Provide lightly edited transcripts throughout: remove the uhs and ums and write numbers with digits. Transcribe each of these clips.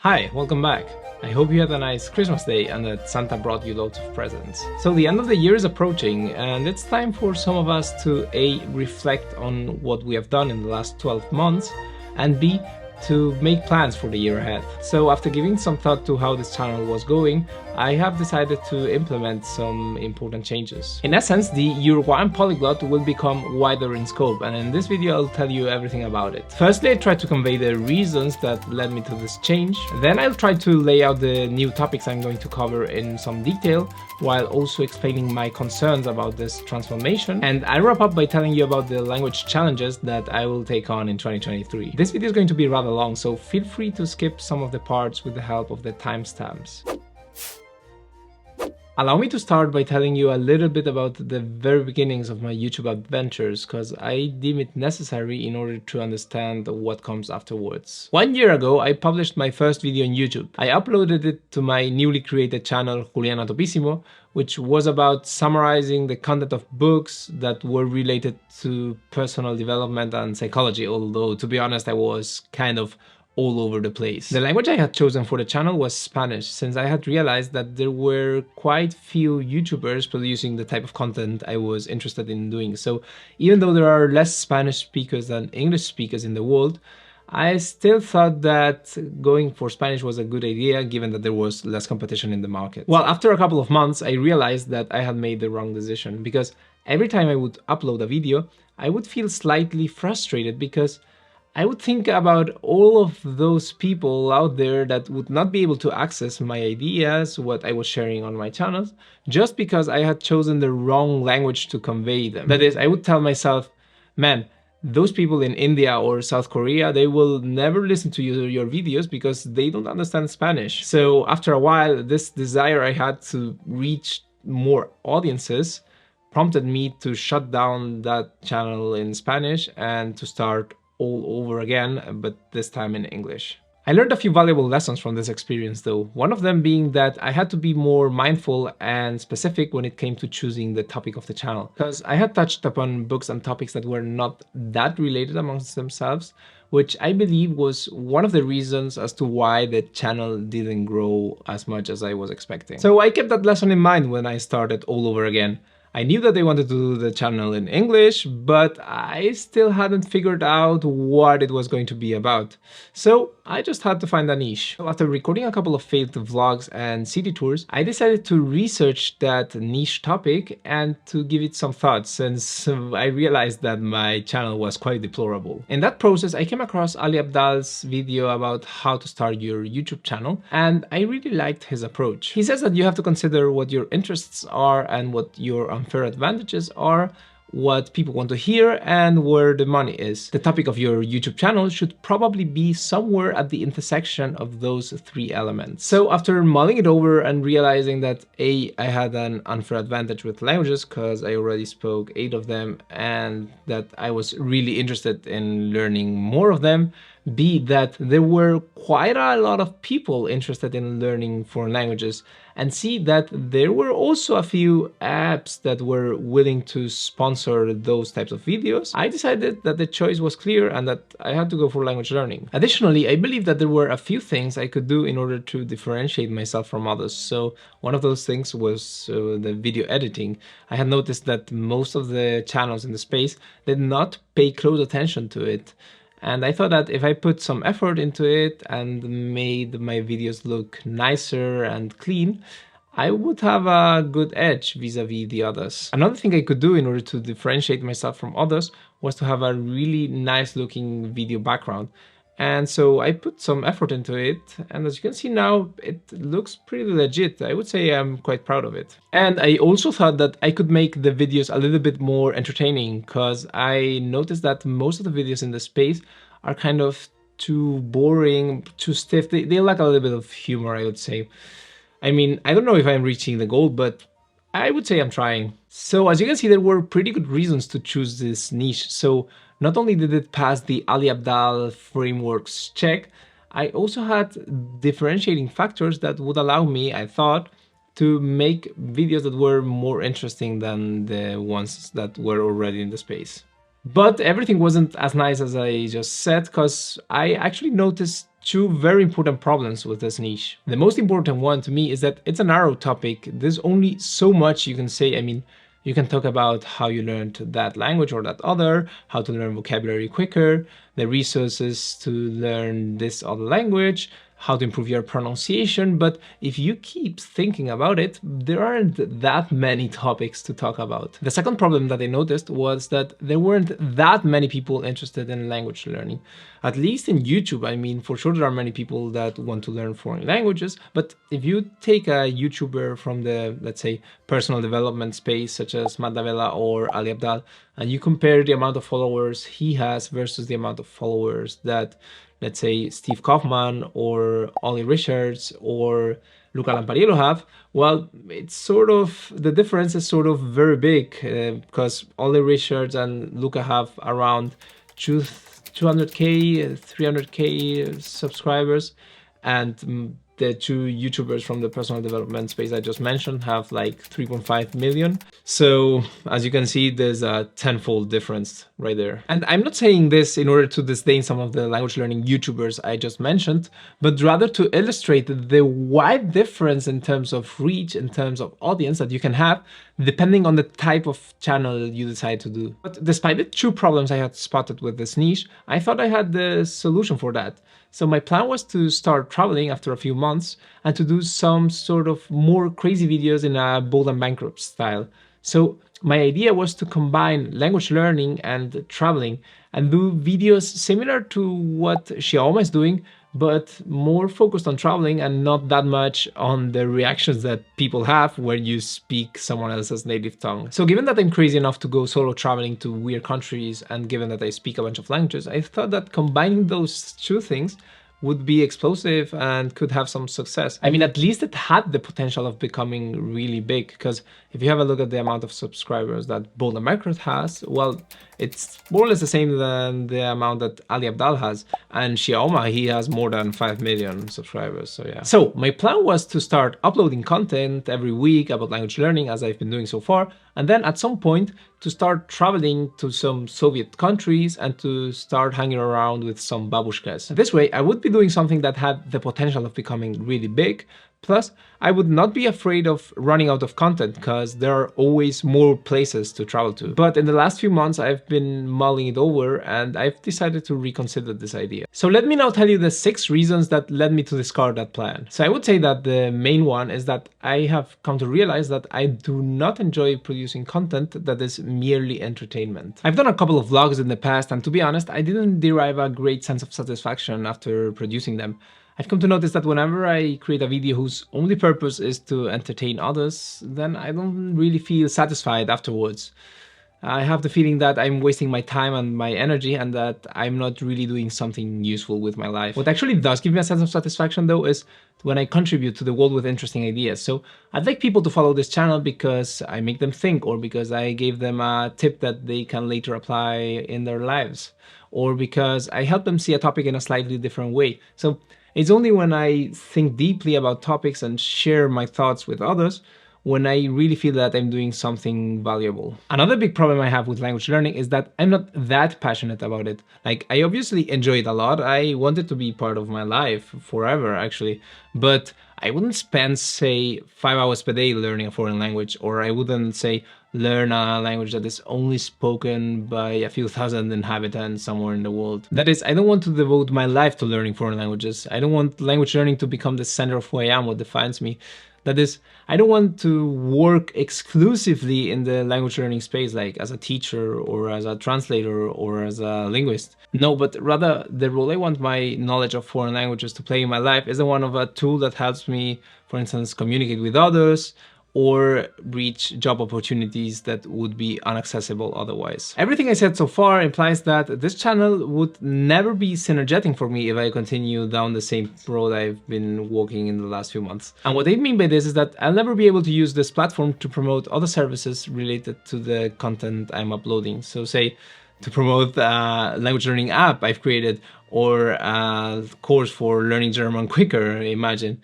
Hi, welcome back. I hope you had a nice Christmas day and that Santa brought you loads of presents. So the end of the year is approaching and it's time for some of us to A, reflect on what we have done in the last 12 months and B, to make plans for the year ahead. So after giving some thought to how this channel was going, I have decided to implement some important changes. In essence, the Uruguayan Polyglot will become wider in scope, and in this video I'll tell you everything about it. Firstly, I try to convey the reasons that led me to this change. Then I'll try to lay out the new topics I'm going to cover in some detail, while also explaining my concerns about this transformation. And I'll wrap up by telling you about the language challenges that I will take on in 2023. This video is going to be rather long, so feel free to skip some of the parts with the help of the timestamps. Allow me to start by telling you a little bit about the very beginnings of my YouTube adventures, because I deem it necessary in order to understand what comes afterwards. 1 year ago, I published my first video on YouTube. I uploaded it to my newly created channel, Juliana Topissimo, which was about summarizing the content of books that were related to personal development and psychology, although to be honest, I was kind of all over the place. The language I had chosen for the channel was Spanish, since I had realized that there were quite few YouTubers producing the type of content I was interested in doing. So even though there are less Spanish speakers than English speakers in the world, I still thought that going for Spanish was a good idea, given that there was less competition in the market. Well, after a couple of months, I realized that I had made the wrong decision, because every time I would upload a video, I would feel slightly frustrated because I would think about all of those people out there that would not be able to access my ideas, what I was sharing on my channels, just because I had chosen the wrong language to convey them. That is, I would tell myself, man, those people in India or South Korea, they will never listen to your videos because they don't understand Spanish. So after a while, this desire I had to reach more audiences prompted me to shut down that channel in Spanish and to start all over again, but this time in English. I learned a few valuable lessons from this experience though, one of them being that I had to be more mindful and specific when it came to choosing the topic of the channel, because I had touched upon books and topics that were not that related amongst themselves, which I believe was one of the reasons as to why the channel didn't grow as much as I was expecting. So I kept that lesson in mind when I started all over again. I knew that I wanted to do the channel in English, but I still hadn't figured out what it was going to be about. So I just had to find a niche. After recording a couple of failed vlogs and city tours, I decided to research that niche topic and to give it some thought, since I realized that my channel was quite deplorable. In that process, I came across Ali Abdaal's video about how to start your YouTube channel, and I really liked his approach. He says that you have to consider what your interests are and what your unfair advantages are, what people want to hear, and where the money is. The topic of your YouTube channel should probably be somewhere at the intersection of those three elements. So after mulling it over and realizing that A, I had an unfair advantage with languages because I already spoke 8 of them, and that I was really interested in learning more of them, B, that there were quite a lot of people interested in learning foreign languages, and C, that there were also a few apps that were willing to sponsor those types of videos, I decided that the choice was clear and that I had to go for language learning. Additionally, I believe that there were a few things I could do in order to differentiate myself from others. So one of those things was the video editing. I had noticed that most of the channels in the space did not pay close attention to it. And I thought that if I put some effort into it and made my videos look nicer and clean, I would have a good edge vis-a-vis the others. Another thing I could do in order to differentiate myself from others was to have a really nice looking video background. And so I put some effort into it, and as you can see now, it looks pretty legit. I would say I'm quite proud of it. And I also thought that I could make the videos a little bit more entertaining, because I noticed that most of the videos in the space are kind of too boring, too stiff. They lack a little bit of humor, I would say. I mean, I don't know if I'm reaching the goal, but I would say I'm trying. So as you can see, there were pretty good reasons to choose this niche. So not only did it pass the Ali Abdaal frameworks check, I also had differentiating factors that would allow me, I thought, to make videos that were more interesting than the ones that were already in the space. But everything wasn't as nice as I just said, because I actually noticed two very important problems with this niche. The most important one to me is that it's a narrow topic. There's only so much you can say. I mean, you can talk about how you learned that language or that other, how to learn vocabulary quicker, the resources to learn this other language, how to improve your pronunciation, but if you keep thinking about it, there aren't that many topics to talk about. The second problem that I noticed was that there weren't that many people interested in language learning. At least in YouTube, I mean, for sure there are many people that want to learn foreign languages, but if you take a YouTuber from the, let's say, personal development space, such as Matt Davella or Ali Abdal, and you compare the amount of followers he has versus the amount of followers that, let's say, Steve Kaufman or Ollie Richards or Luca Lampariello have, well, it's sort of, the difference is sort of very big, because Ollie Richards and Luca have around 200k, 300k subscribers, and the two YouTubers from the personal development space I just mentioned have like 3.5 million. So as you can see, there's a tenfold difference right there. And I'm not saying this in order to disdain some of the language learning YouTubers I just mentioned, but rather to illustrate the wide difference in terms of reach, in terms of audience that you can have, depending on the type of channel you decide to do. But despite the two problems I had spotted with this niche, I thought I had the solution for that. So my plan was to start traveling after a few months and to do some sort of more crazy videos in a bold and bankrupt style. So my idea was to combine language learning and traveling and do videos similar to what Xiaoma is doing, but more focused on traveling and not that much on the reactions that people have when you speak someone else's native tongue. So given that I'm crazy enough to go solo traveling to weird countries, and given that I speak a bunch of languages, I thought that combining those two things would be explosive and could have some success. I mean, at least it had the potential of becoming really big, because if you have a look at the amount of subscribers that Bold and Bankrupt has, well, it's more or less the same than the amount that Ali Abdal has. And Xiaoma, he has more than 5 million subscribers, so yeah. So my plan was to start uploading content every week about language learning, as I've been doing so far, and then at some point to start traveling to some Soviet countries and to start hanging around with some babushkas. This way, I would be doing something that had the potential of becoming really big. Plus, I would not be afraid of running out of content, because there are always more places to travel to. But in the last few months, I've been mulling it over and I've decided to reconsider this idea. So let me now tell you the 6 reasons that led me to discard that plan. So I would say that the main one is that I have come to realize that I do not enjoy producing content that is merely entertainment. I've done a couple of vlogs in the past, and to be honest, I didn't derive a great sense of satisfaction after producing them. I've come to notice that whenever I create a video whose only purpose is to entertain others, then I don't really feel satisfied afterwards. I have the feeling that I'm wasting my time and my energy, and that I'm not really doing something useful with my life. What actually does give me a sense of satisfaction, though, is when I contribute to the world with interesting ideas. So I'd like people to follow this channel because I make them think, or because I gave them a tip that they can later apply in their lives, or because I help them see a topic in a slightly different way. So it's only when I think deeply about topics and share my thoughts with others when I really feel that I'm doing something valuable. Another big problem I have with language learning is that I'm not that passionate about it. Like, I obviously enjoy it a lot. I want it to be part of my life forever, actually. But I wouldn't spend, say, 5 hours per day learning a foreign language, or I wouldn't, say, learn a language that is only spoken by a few thousand inhabitants somewhere in the world. That is, I don't want to devote my life to learning foreign languages. I don't want language learning to become the center of who I am, what defines me. That is, I don't want to work exclusively in the language learning space, like as a teacher or as a translator or as a linguist. No, but rather the role I want my knowledge of foreign languages to play in my life is the one of a tool that helps me, for instance, communicate with others, or reach job opportunities that would be inaccessible otherwise. Everything I said so far implies that this channel would never be synergetic for me if I continue down the same road I've been walking in the last few months. And what I mean by this is that I'll never be able to use this platform to promote other services related to the content I'm uploading. So say, to promote a language learning app I've created, or a course for learning German quicker, imagine.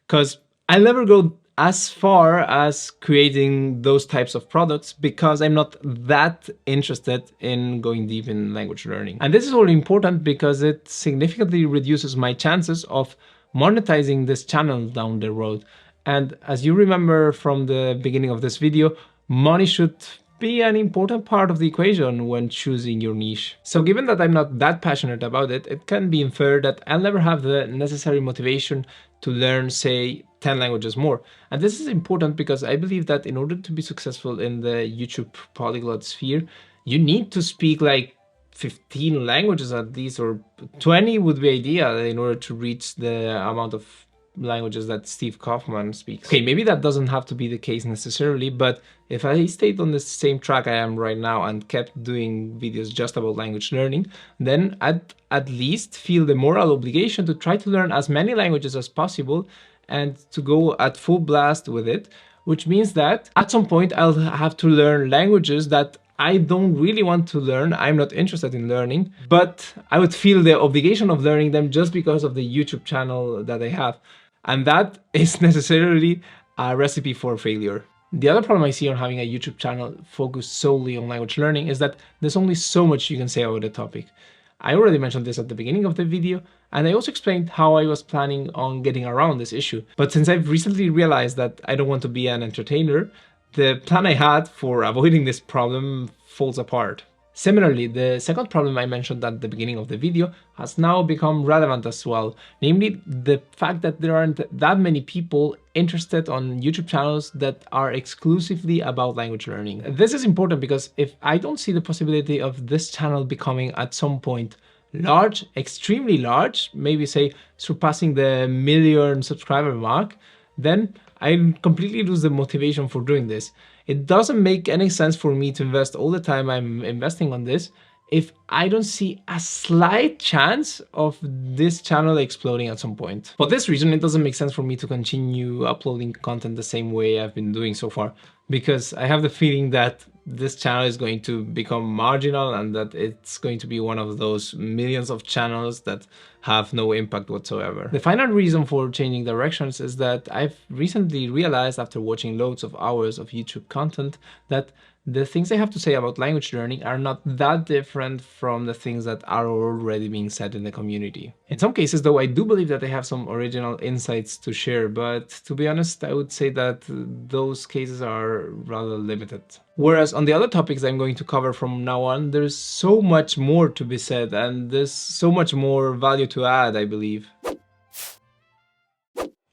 Because I'll never go as far as creating those types of products because I'm not that interested in going deep in language learning. And this is all important because it significantly reduces my chances of monetizing this channel down the road. And as you remember from the beginning of this video, money should be an important part of the equation when choosing your niche. So given that I'm not that passionate about it, it can be inferred that I'll never have the necessary motivation to learn, say, 10 languages more. And this is important because I believe that in order to be successful in the YouTube polyglot sphere, you need to speak like 15 languages at least, or 20 would be ideal in order to reach the amount of languages that Steve Kaufman speaks. Okay, maybe that doesn't have to be the case necessarily, but if I stayed on the same track I am right now and kept doing videos just about language learning, then I'd at least feel the moral obligation to try to learn as many languages as possible and to go at full blast with it, which means that at some point I'll have to learn languages that I don't really want to learn, I'm not interested in learning, but I would feel the obligation of learning them just because of the YouTube channel that I have. And that is necessarily a recipe for failure. The other problem I see on having a YouTube channel focused solely on language learning is that there's only so much you can say about the topic. I already mentioned this at the beginning of the video, and I also explained how I was planning on getting around this issue. But since I've recently realized that I don't want to be an entertainer, the plan I had for avoiding this problem falls apart. Similarly, the second problem I mentioned at the beginning of the video has now become relevant as well, namely the fact that there aren't that many people interested on YouTube channels that are exclusively about language learning. This is important because if I don't see the possibility of this channel becoming at some point large, extremely large, maybe say surpassing the 1 million subscriber mark, then I completely lose the motivation for doing this. It doesn't make any sense for me to invest all the time I'm investing on this if I don't see a slight chance of this channel exploding at some point. For this reason, it doesn't make sense for me to continue uploading content the same way I've been doing so far, because I have the feeling that this channel is going to become marginal and that it's going to be one of those millions of channels that have no impact whatsoever. The final reason for changing directions is that I've recently realized, after watching loads of hours of YouTube content, that the things I have to say about language learning are not that different from the things that are already being said in the community. In some cases, though, I do believe that I have some original insights to share, but to be honest, I would say that those cases are rather limited. Whereas on the other topics I'm going to cover from now on, there's so much more to be said and there's so much more value to add, I believe.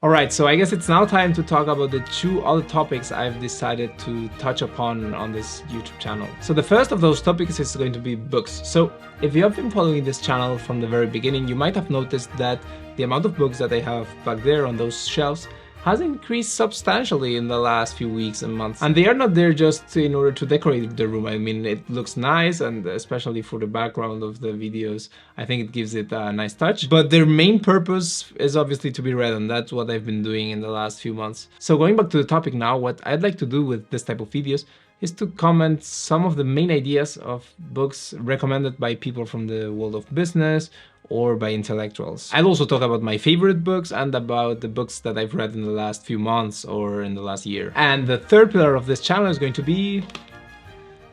Alright, so I guess it's now time to talk about the two other topics I've decided to touch upon on this YouTube channel. So the first of those topics is going to be books. So if you have been following this channel from the very beginning, you might have noticed that the amount of books that I have back there on those shelves has increased substantially in the last few weeks and months. And they are not there just in order to decorate the room. I mean, it looks nice, and especially for the background of the videos, I think it gives it a nice touch. But their main purpose is obviously to be read, and that's what I've been doing in the last few months. So going back to the topic now, what I'd like to do with this type of videos is to comment some of the main ideas of books recommended by people from the world of business or by intellectuals. I'll also talk about my favorite books and about the books that I've read in the last few months or in the last year. And the third pillar of this channel is going to be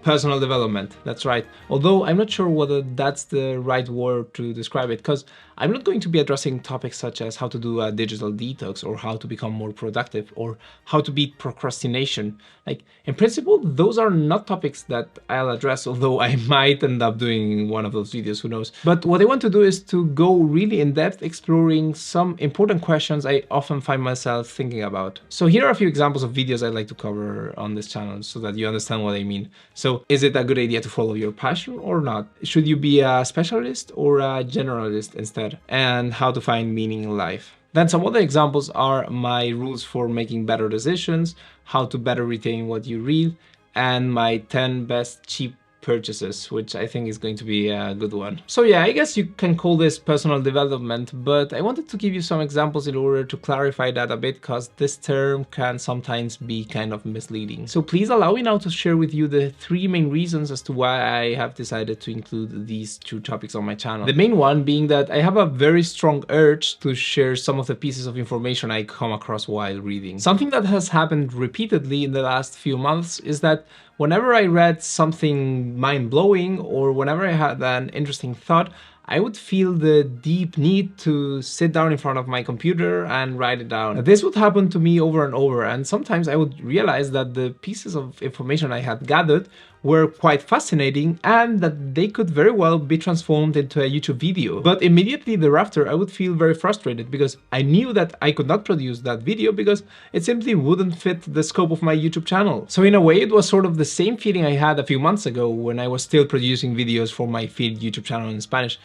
personal development. That's right. Although I'm not sure whether that's the right word to describe it, because I'm not going to be addressing topics such as how to do a digital detox or how to become more productive or how to beat procrastination. Like, in principle, those are not topics that I'll address, although I might end up doing one of those videos, who knows. But what I want to do is to go really in depth exploring some important questions I often find myself thinking about. So here are a few examples of videos I'd like to cover on this channel so that you understand what I mean. So is it a good idea to follow your passion or not? Should you be a specialist or a generalist instead? And how to find meaning in life. Then some other examples are my rules for making better decisions, how to better retain what you read, and my 10 best cheap purchases, which I think is going to be a good one. So yeah, I guess you can call this personal development, but I wanted to give you some examples in order to clarify that a bit, because this term can sometimes be kind of misleading. So please allow me now to share with you the 3 main reasons as to why I have decided to include these 2 topics on my channel. The main one being that I have a very strong urge to share some of the pieces of information I come across while reading. Something that has happened repeatedly in the last few months is that whenever I read something mind-blowing or whenever I had an interesting thought, I would feel the deep need to sit down in front of my computer and write it down. This would happen to me over and over, and sometimes I would realize that the pieces of information I had gathered were quite fascinating and that they could very well be transformed into a YouTube video. But immediately thereafter, I would feel very frustrated because I knew that I could not produce that video because it simply wouldn't fit the scope of my YouTube channel. So in a way, it was sort of the same feeling I had a few months ago when I was still producing videos for my feed YouTube channel in Spanish.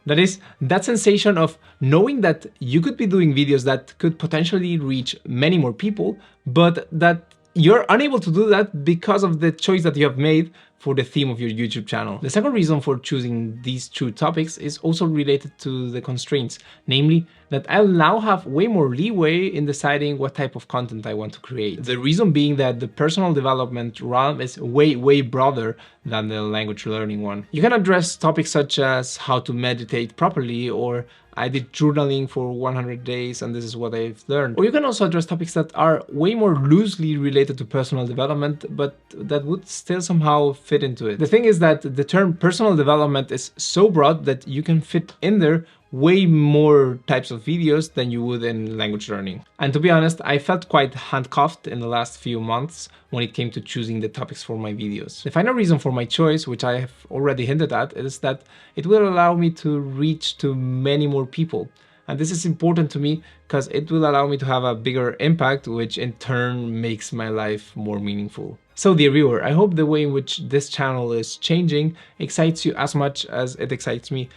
That is, that sensation of knowing that you could be doing videos that could potentially reach many more people, but that you're unable to do that because of the choice that you have made for the theme of your YouTube channel. The second reason for choosing these 2 topics is also related to the constraints, namely that I'll now have way more leeway in deciding what type of content I want to create. The reason being that the personal development realm is way broader than the language learning one. You can address topics such as how to meditate properly, or I did journaling for 100 days and this is what I've learned. Or you can also address topics that are way more loosely related to personal development, but that would still somehow fit into it. The thing is that the term personal development is so broad that you can fit in there way more types of videos than you would in language learning. And to be honest, I felt quite handcuffed in the last few months when it came to choosing the topics for my videos. The final reason for my choice, which I have already hinted at, is that it will allow me to reach to many more people. And this is important to me because it will allow me to have a bigger impact, which in turn makes my life more meaningful. So dear viewer, I hope the way in which this channel is changing excites you as much as it excites me.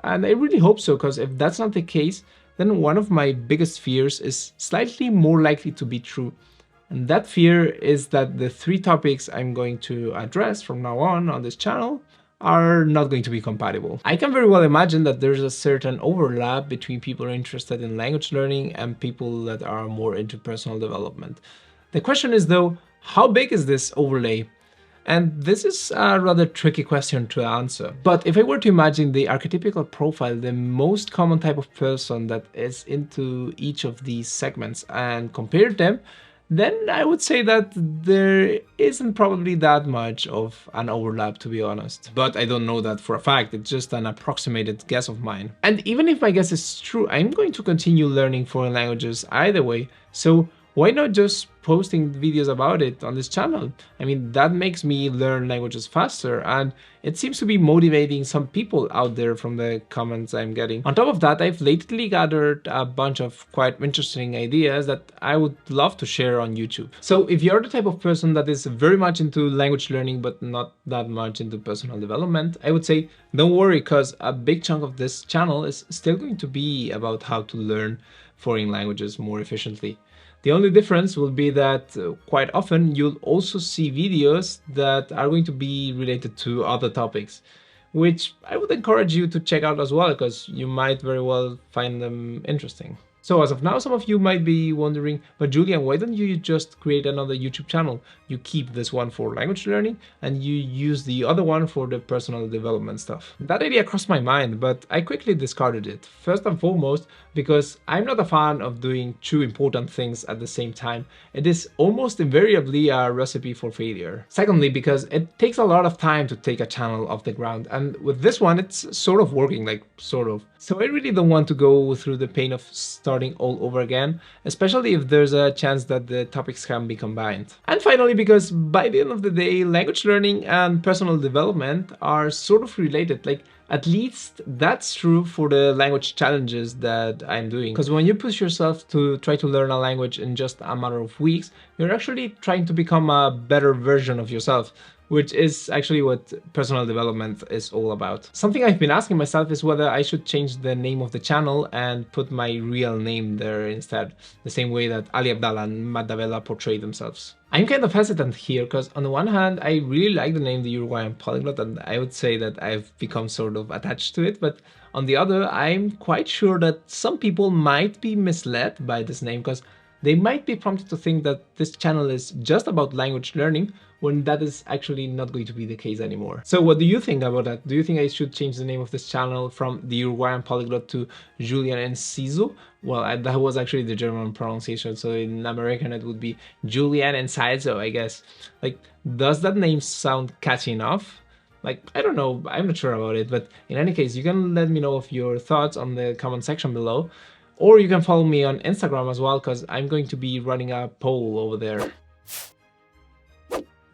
And I really hope so, because if that's not the case, then one of my biggest fears is slightly more likely to be true. And that fear is that the 3 topics I'm going to address from now on this channel are not going to be compatible. I can very well imagine that there's a certain overlap between people who are interested in language learning and people that are more into personal development. The question is though, how big is this overlay? And this is a rather tricky question to answer. But if I were to imagine the archetypical profile, the most common type of person that is into each of these segments, and compare them, then I would say that there isn't probably that much of an overlap, to be honest. But I don't know that for a fact, it's just an approximated guess of mine. And even if my guess is true, I'm going to continue learning foreign languages either way, so why not just posting videos about it on this channel? I mean, that makes me learn languages faster, and it seems to be motivating some people out there from the comments I'm getting. On top of that, I've lately gathered a bunch of quite interesting ideas that I would love to share on YouTube. So if you're the type of person that is very much into language learning but not that much into personal development, I would say don't worry, because a big chunk of this channel is still going to be about how to learn foreign languages more efficiently. The only difference will be that quite often you'll also see videos that are going to be related to other topics, which I would encourage you to check out as well, because you might very well find them interesting. So as of now, some of you might be wondering, but Julian, why don't you just create another YouTube channel? You keep this one for language learning and you use the other one for the personal development stuff. That idea crossed my mind, but I quickly discarded it. First and foremost, because I'm not a fan of doing 2 important things at the same time. It is almost invariably a recipe for failure. Secondly, because it takes a lot of time to take a channel off the ground, and with this one, it's sort of working, like sort of. So I really don't want to go through the pain of starting all over again, especially if there's a chance that the topics can be combined. And finally, because by the end of the day, language learning and personal development are sort of related. Like, at least that's true for the language challenges that I'm doing. Because when you push yourself to try to learn a language in just a matter of weeks, you're actually trying to become a better version of yourself. which is actually what personal development is all about. Something I've been asking myself is whether I should change the name of the channel and put my real name there instead, the same way that Ali Abdallah and Madavella portray themselves. I'm kind of hesitant here because on the one hand, I really like the name the Uruguayan Polyglot, and I would say that I've become sort of attached to it, but on the other, I'm quite sure that some people might be misled by this name because they might be prompted to think that this channel is just about language learning when that is actually not going to be the case anymore. So what do you think about that? Do you think I should change the name of this channel from the Uruguayan Polyglot to Julian Enciso? Well, that was actually the German pronunciation, so in American it would be Julian Enciso, I guess. Like, does that name sound catchy enough? Like, I don't know, I'm not sure about it, but in any case, you can let me know of your thoughts on the comment section below. Or you can follow me on Instagram as well, because I'm going to be running a poll over there.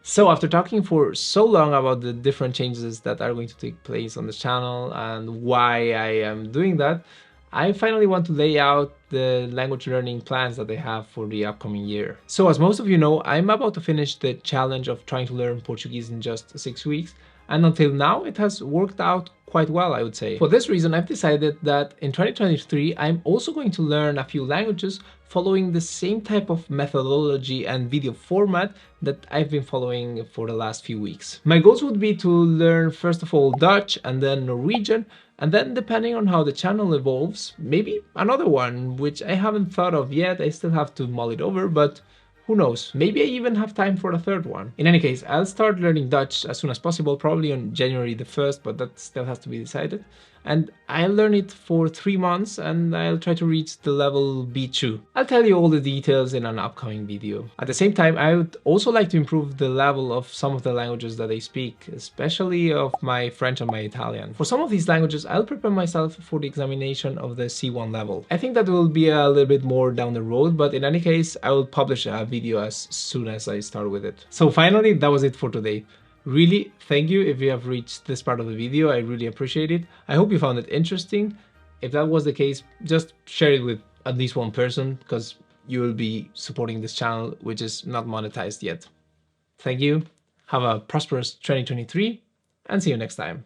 So after talking for so long about the different changes that are going to take place on the channel and why I am doing that, I finally want to lay out the language learning plans that I have for the upcoming year. So as most of you know, I'm about to finish the challenge of trying to learn Portuguese in just 6 weeks. And until now, it has worked out quite well, I would say. For this reason, I've decided that in 2023, I'm also going to learn a few languages following the same type of methodology and video format that I've been following for the last few weeks. My goals would be to learn first of all Dutch and then Norwegian, and then depending on how the channel evolves, maybe another one, which I haven't thought of yet. I still have to mull it over, but who knows, maybe I even have time for a third one. In any case, I'll start learning Dutch as soon as possible, probably on January the 1st, but that still has to be decided. And I'll learn it for 3 months and I'll try to reach the level B2. I'll tell you all the details in an upcoming video. At the same time, I would also like to improve the level of some of the languages that I speak, especially of my French and my Italian. For some of these languages, I'll prepare myself for the examination of the C1 level. I think that will be a little bit more down the road, but in any case, I will publish a video as soon as I start with it. So finally, that was it for today. Really, thank you if you have reached this part of the video. I really appreciate it. I hope you found it interesting. If that was the case, just share it with at least one person because you will be supporting this channel, which is not monetized yet. Thank you. Have a prosperous 2023 and see you next time.